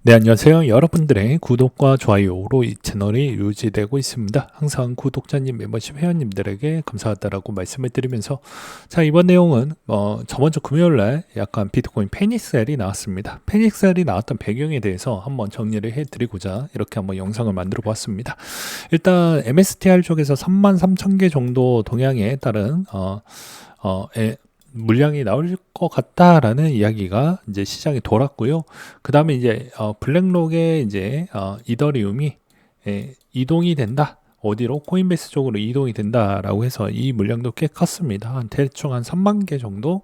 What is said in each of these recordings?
네, 안녕하세요. 여러분들의 구독과 좋아요로 이 채널이 유지되고 있습니다. 항상 구독자님, 멤버십 회원님들에게 감사하다라고 말씀을 드리면서, 자, 이번 내용은 저번 주 금요일 날 약간 비트코인 패닉 셀이 나왔습니다. 패닉 셀이 나왔던 배경에 대해서 한번 정리를 해드리고자 이렇게 한번 영상을 만들어 보았습니다. 일단 MSTR 쪽에서 33,000개 정도 동향에 따른 물량이 나올 것 같다라는 이야기가 이제 시장에 돌았고요. 그 다음에 이제 블랙록에 이제 이더리움이 이동이 된다. 어디로? 코인베이스 쪽으로 이동이 된다라고 해서 이 물량도 꽤 컸습니다. 대충 한 3만 개 정도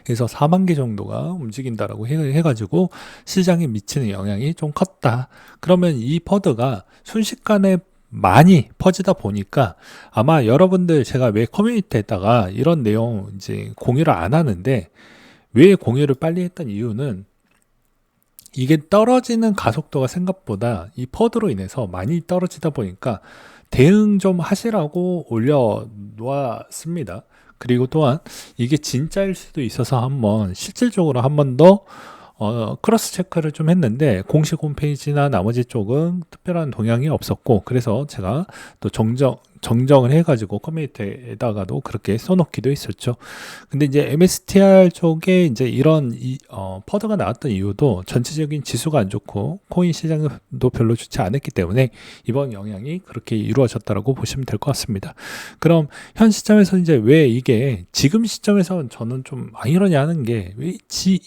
해서 4만 개 정도가 움직인다라고 해가지고 시장에 미치는 영향이 좀 컸다. 그러면 이 퍼드가 순식간에 많이 퍼지다 보니까 아마 여러분들 제가 왜 커뮤니티에다가 이런 내용 이제 공유를 안 하는데, 왜 공유를 빨리 했던 이유는 이게 떨어지는 가속도가 생각보다 이 퍼드로 인해서 많이 떨어지다 보니까 대응 좀 하시라고 올려놓았습니다. 그리고 또한 이게 진짜일 수도 있어서 한번 실질적으로 한 번 더 크로스 체크를 좀 했는데 공식 홈페이지나 나머지 쪽은 특별한 동향이 없었고, 그래서 제가 또 정정을 해가지고 커뮤니티에다가도 그렇게 써놓기도 했었죠. 근데 이제 MSTR 쪽에 이제 이런 퍼드가 나왔던 이유도 전체적인 지수가 안 좋고 코인 시장도 별로 좋지 않았기 때문에 이번 영향이 그렇게 이루어졌다라고 보시면 될 것 같습니다. 그럼 현 시점에서 이제 왜 이게 지금 시점에서 저는 좀 이러냐 하는 게, 왜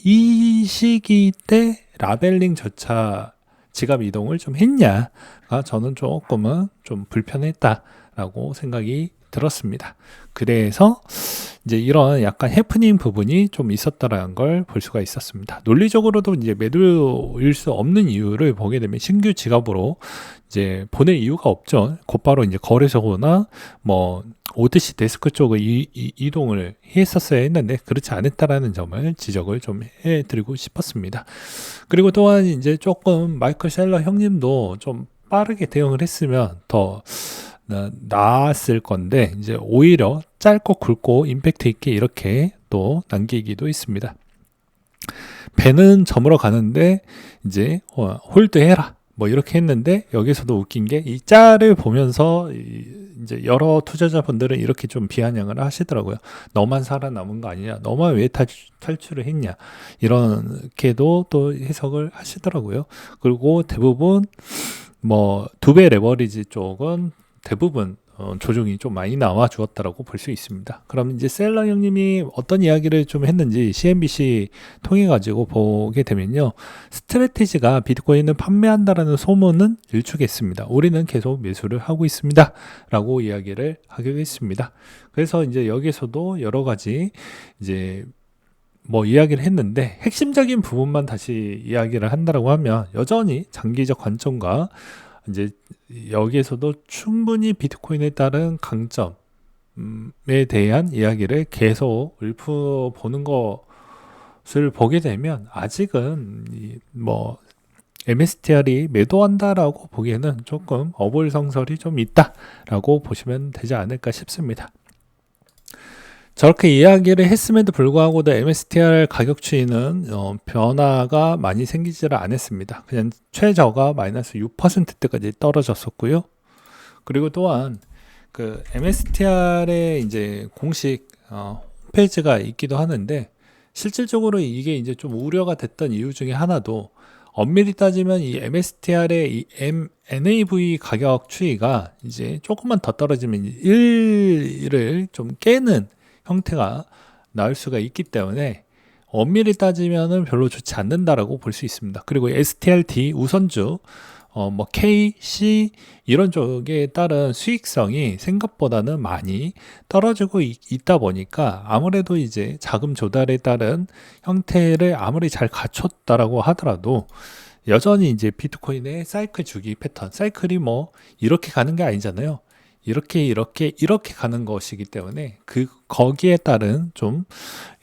이 시기 때 라벨링 절차 지갑 이동을 좀 했냐가 저는 조금은 좀 불편했다라고 생각이 들었습니다. 그래서 이제 이런 약간 해프닝 부분이 좀 있었다라는 걸 볼 수가 있었습니다. 논리적으로도 이제 매도일 수 없는 이유를 보게 되면 신규 지갑으로 이제 보낼 이유가 없죠. 곧바로 이제 거래소나 뭐 오드시 데스크 쪽을 이동을 했었어야 했는데 그렇지 않았다라는 점을 지적을 좀 해드리고 싶었습니다. 그리고 또한 이제 조금 마이클 셀러 형님도 좀 빠르게 대응을 했으면 더 나았을 건데, 이제 오히려 짧고 굵고 임팩트 있게 이렇게 또 남기기도 했습니다. 배는 저물어 가는데 이제 홀드해라 뭐 이렇게 했는데, 여기서도 웃긴 게 이 짤을 보면서 이제 여러 투자자분들은 이렇게 좀 비아냥을 하시더라고요. 너만 살아남은 거 아니냐, 너만 왜 탈출을 했냐, 이렇게도 또 해석을 하시더라고요. 그리고 대부분 뭐 두 배 레버리지 쪽은 대부분 조정이 좀 많이 나와 주었다라고 볼 수 있습니다. 그럼 이제 셀러 형님이 어떤 이야기를 좀 했는지 CNBC 통해 가지고 보게 되면요, 스트래티지가 비트코인을 판매한다라는 소문은 일축했습니다. 우리는 계속 매수를 하고 있습니다 라고 이야기를 하기로 했습니다. 그래서 이제 여기서도 여러 가지 이제 뭐 이야기를 했는데, 핵심적인 부분만 다시 이야기를 한다라고 하면 여전히 장기적 관점과 이제 여기에서도 충분히 비트코인에 따른 강점에 대한 이야기를 계속 읊어보는 것을 보게 되면, 아직은 뭐 MSTR이 매도한다라고 보기에는 조금 어불성설이 좀 있다라고 보시면 되지 않을까 싶습니다. 저렇게 이야기를 했음에도 불구하고도 MSTR 가격 추이는 변화가 많이 생기지를 않았습니다. 그냥 최저가 마이너스 6%대까지 떨어졌었고요. 그리고 또한 그 MSTR의 이제 공식 홈페이지가 있기도 하는데, 실질적으로 이게 이제 좀 우려가 됐던 이유 중에 하나도, 엄밀히 따지면 이 MSTR의 이 NAV 가격 추이가 이제 조금만 더 떨어지면 1을 좀 깨는 형태가 나올 수가 있기 때문에 엄밀히 따지면은 별로 좋지 않는다라고 볼 수 있습니다. 그리고 STRT 우선주, 뭐 K, C 이런 쪽에 따른 수익성이 생각보다는 많이 떨어지고 있다 보니까, 아무래도 이제 자금 조달에 따른 형태를 아무리 잘 갖췄다라고 하더라도 여전히 이제 비트코인의 사이클 주기 패턴, 사이클이 뭐 이렇게 가는 게 아니잖아요. 이렇게 가는 것이기 때문에 거기에 따른 좀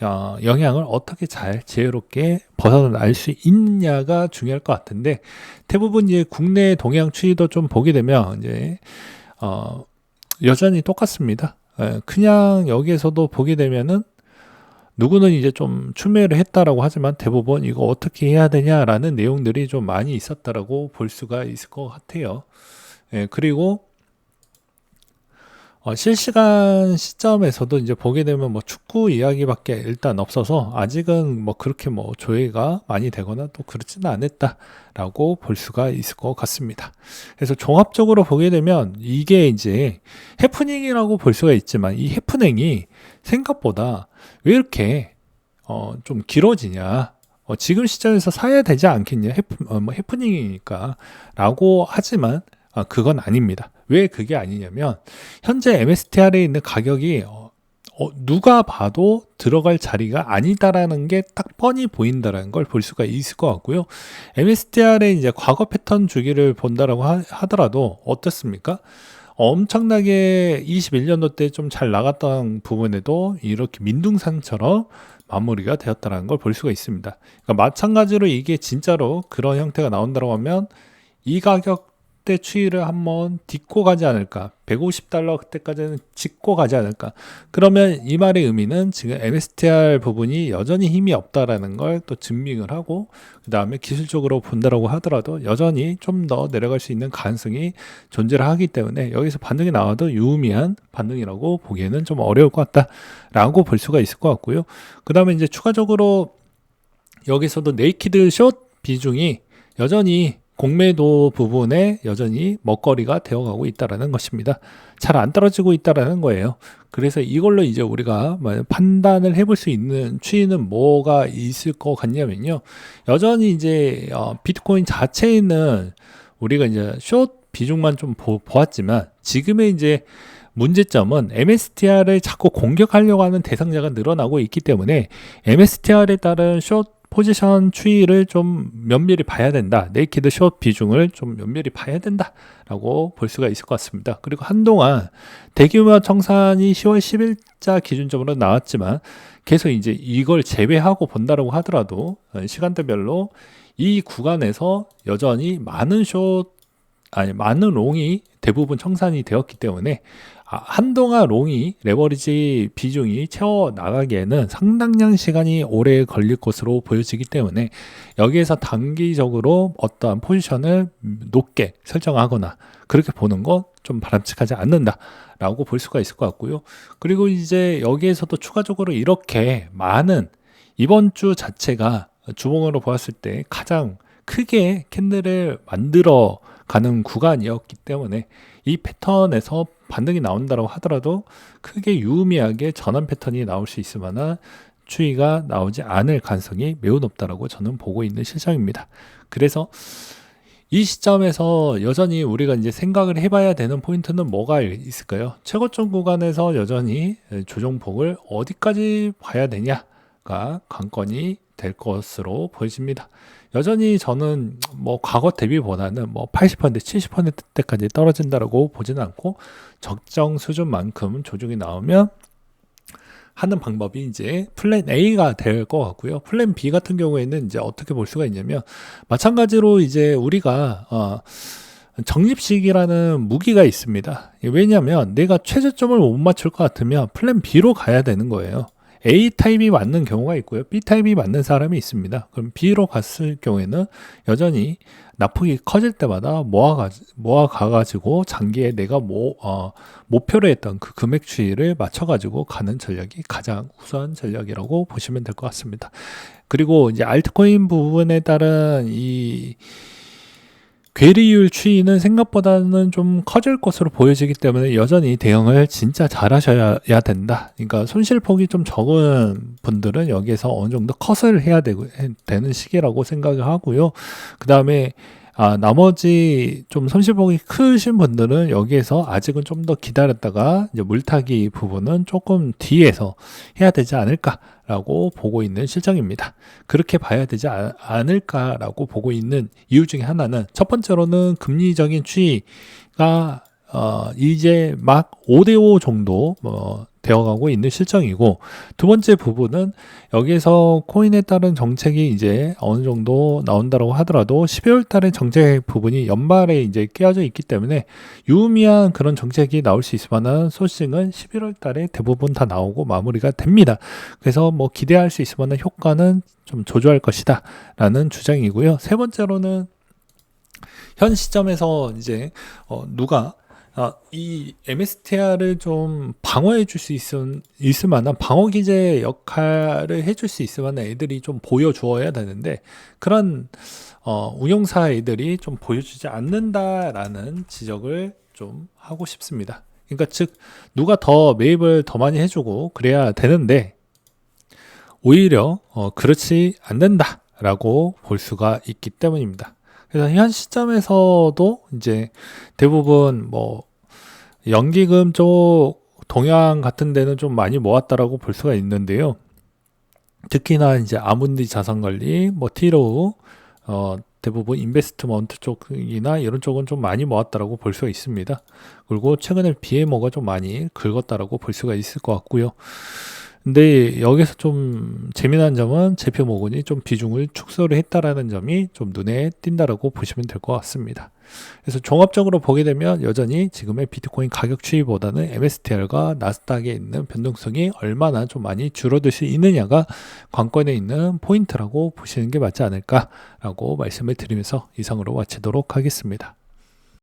영향을 어떻게 잘 지혜롭게 벗어날 수 있느냐가 중요할 것 같은데, 대부분 이제 국내 동향 추이도 좀 보게 되면 이제 여전히 똑같습니다. 그냥 여기에서도 보게 되면은 누구는 이제 좀 추매를 했다라고 하지만 대부분 이거 어떻게 해야 되냐라는 내용들이 좀 많이 있었다라고 볼 수가 있을 것 같아요. 예, 그리고 실시간 시점에서도 이제 보게 되면 뭐 축구 이야기밖에 일단 없어서 아직은 뭐 그렇게 뭐 조회가 많이 되거나 또 그렇지는 않았다라고 볼 수가 있을 것 같습니다. 그래서 종합적으로 보게 되면 이게 이제 해프닝이라고 볼 수가 있지만 이 해프닝이 생각보다 왜 이렇게 좀 길어지냐? 지금 시점에서 사야 되지 않겠냐? 뭐 해프닝이니까 라고 하지만 그건 아닙니다. 왜 그게 아니냐면 현재 MSTR에 있는 가격이 누가 봐도 들어갈 자리가 아니다라는 게 딱 뻔히 보인다라는 걸 볼 수가 있을 것 같고요. MSTR의 이제 과거 패턴 주기를 본다라고 하더라도 어떻습니까? 엄청나게 21년도 때 좀 잘 나갔던 부분에도 이렇게 민둥산처럼 마무리가 되었다는 걸 볼 수가 있습니다. 그러니까 마찬가지로 이게 진짜로 그런 형태가 나온다고 하면 이 가격대 추이를 한번 딛고 가지 않을까, 150달러 그때까지는 짚고 가지 않을까. 그러면 이 말의 의미는 지금 MSTR 부분이 여전히 힘이 없다라는 걸 또 증명을 하고, 그 다음에 기술적으로 본다라고 하더라도 여전히 좀 더 내려갈 수 있는 가능성이 존재를 하기 때문에 여기서 반등이 나와도 유의미한 반등이라고 보기에는 좀 어려울 것 같다라고 볼 수가 있을 것 같고요. 그 다음에 이제 추가적으로 여기서도 네이키드 숏 비중이 여전히 공매도 부분에 여전히 먹거리가 되어가고 있다라는 것입니다. 잘 안 떨어지고 있다라는 거예요. 그래서 이걸로 이제 우리가 판단을 해볼 수 있는 추이는 뭐가 있을 것 같냐면요. 여전히 이제 비트코인 자체에는 우리가 이제 숏 비중만 좀 보았지만 지금의 이제 문제점은 MSTR을 자꾸 공격하려고 하는 대상자가 늘어나고 있기 때문에 MSTR에 따른 숏 포지션 추이를 좀 면밀히 봐야 된다. 네이키드 숏 비중을 좀 면밀히 봐야 된다라고 볼 수가 있을 것 같습니다. 그리고 한동안 대규모 청산이 10월 10일자 기준점으로 나왔지만 계속 이제 이걸 제외하고 본다라고 하더라도 시간대별로 이 구간에서 여전히 많은 많은 롱이 대부분 청산이 되었기 때문에 한동안 롱이 레버리지 비중이 채워 나가기에는 상당량 시간이 오래 걸릴 것으로 보여지기 때문에 여기에서 단기적으로 어떠한 포지션을 높게 설정하거나 그렇게 보는 건 좀 바람직하지 않는다라고 볼 수가 있을 것 같고요. 그리고 이제 여기에서도 추가적으로 이렇게 많은 이번 주 자체가 주봉으로 보았을 때 가장 크게 캔들을 만들어 가는 구간이었기 때문에 이 패턴에서 반등이 나온다고 하더라도 크게 유의미하게 전환 패턴이 나올 수 있을 만한 추이가 나오지 않을 가능성이 매우 높다라고 저는 보고 있는 실정입니다. 그래서 이 시점에서 여전히 우리가 이제 생각을 해봐야 되는 포인트는 뭐가 있을까요? 최고점 구간에서 여전히 조정폭을 어디까지 봐야 되냐가 관건이 될 것으로 보여집니다. 여전히 저는 뭐 과거 대비보다는 뭐 80%, 70%대까지 떨어진다라고 보지는 않고 적정 수준만큼 조정이 나오면 하는 방법이 이제 플랜 A가 될 것 같고요. 플랜 B 같은 경우에는 이제 어떻게 볼 수가 있냐면 마찬가지로 이제 우리가 적립식이라는 무기가 있습니다. 왜냐하면 내가 최저점을 못 맞출 것 같으면 플랜 B로 가야 되는 거예요. A 타입이 맞는 경우가 있고요. B 타입이 맞는 사람이 있습니다. 그럼 B로 갔을 경우에는 여전히 낙폭이 커질 때마다 모아가가지고 장기에 내가 목표로 했던 그 금액 추이를 맞춰가지고 가는 전략이 가장 우수한 전략이라고 보시면 될 것 같습니다. 그리고 이제 알트코인 부분에 따른 이 괴리율 추이는 생각보다는 좀 커질 것으로 보여지기 때문에 여전히 대응을 진짜 잘 하셔야 된다. 그러니까 손실폭이 좀 적은 분들은 여기에서 어느 정도 컷을 해야 되는 시기라고 생각을 하고요. 그 다음에 나머지 좀 손실폭이 크신 분들은 여기에서 아직은 좀 더 기다렸다가 이제 물타기 부분은 조금 뒤에서 해야 되지 않을까라고 보고 있는 실정입니다. 그렇게 봐야 되지 않을까라고 보고 있는 이유 중에 하나는 첫 번째로는 금리적인 추이가 이제 막 5대5 정도 되어가고 있는 실정이고, 두 번째 부분은 여기에서 코인에 따른 정책이 이제 어느 정도 나온다고 하더라도 12월 달에 정책 부분이 연말에 이제 끼어져 있기 때문에 유의미한 그런 정책이 나올 수 있을 만한 소식은 11월 달에 대부분 다 나오고 마무리가 됩니다. 그래서 뭐 기대할 수 있을 만한 효과는 좀 조조할 것이다 라는 주장이고요. 세 번째로는 현 시점에서 이제 누가 이 MSTR을 좀 방어해 줄 수 있을 만한 방어 기제 역할을 해줄 수 있을 만한 애들이 좀 보여주어야 되는데, 그런 운용사 애들이 좀 보여주지 않는다라는 지적을 좀 하고 싶습니다. 그러니까 즉 누가 더 매입을 더 많이 해주고 그래야 되는데, 오히려 그렇지 않는다라고 볼 수가 있기 때문입니다. 그래서 현 시점에서도 이제 대부분 뭐 연기금 쪽 동향 같은 데는 좀 많이 모았다라고 볼 수가 있는데요. 특히나 이제 아문디 자산관리, 뭐 티로우, 대부분 인베스트먼트 쪽이나 이런 쪽은 좀 많이 모았다라고 볼 수가 있습니다. 그리고 최근에 BMO가 좀 많이 긁었다라고 볼 수가 있을 것 같고요. 근데 여기서 좀 재미난 점은 제표 모근이 좀 비중을 축소를 했다라는 점이 좀 눈에 띈다라고 보시면 될 것 같습니다. 그래서 종합적으로 보게 되면 여전히 지금의 비트코인 가격 추이보다는 MSTR과 나스닥에 있는 변동성이 얼마나 좀 많이 줄어들 수 있느냐가 관건에 있는 포인트라고 보시는 게 맞지 않을까라고 말씀을 드리면서 이상으로 마치도록 하겠습니다.